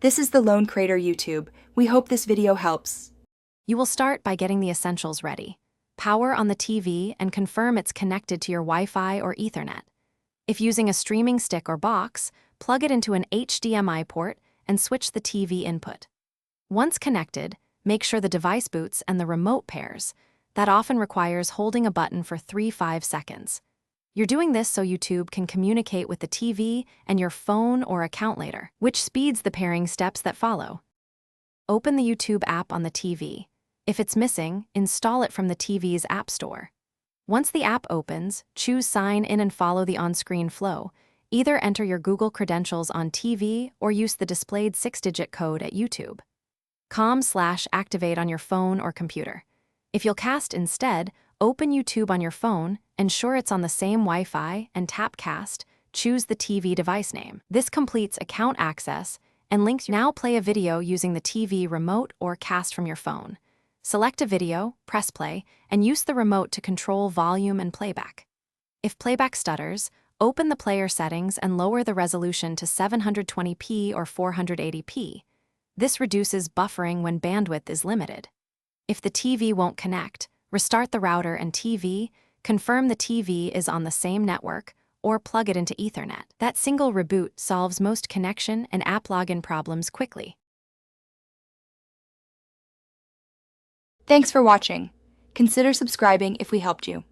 This is the Lone Crater YouTube. We hope this video helps. You will start by getting the essentials ready. Power on the TV and confirm it's connected to your Wi-Fi or Ethernet. If using a streaming stick or box, plug it into an HDMI port and switch the TV input. Once connected, make sure the device boots and the remote pairs. That often requires holding a button for 3-5 seconds. You're doing this so YouTube can communicate with the TV and your phone or account later, which speeds the pairing steps that follow. Open the YouTube app on the TV. If it's missing, install it from the TV's App Store. Once the app opens, choose Sign In and follow the on-screen flow. Either enter your Google credentials on TV or use the displayed 6-digit code at YouTube. /activate on your phone or computer. If you'll cast instead, open YouTube on your phone, ensure it's on the same Wi-Fi, and tap Cast, choose the TV device name. This completes account access and links. Now play a video using the TV remote or cast from your phone. Select a video, press play, and use the remote to control volume and playback. If playback stutters, open the player settings and lower the resolution to 720p or 480p. This reduces buffering when bandwidth is limited. If the TV won't connect, restart the router and TV, confirm the TV is on the same network, or plug it into Ethernet. That single reboot solves most connection and app login problems quickly. Thanks for watching. Consider subscribing if we helped you.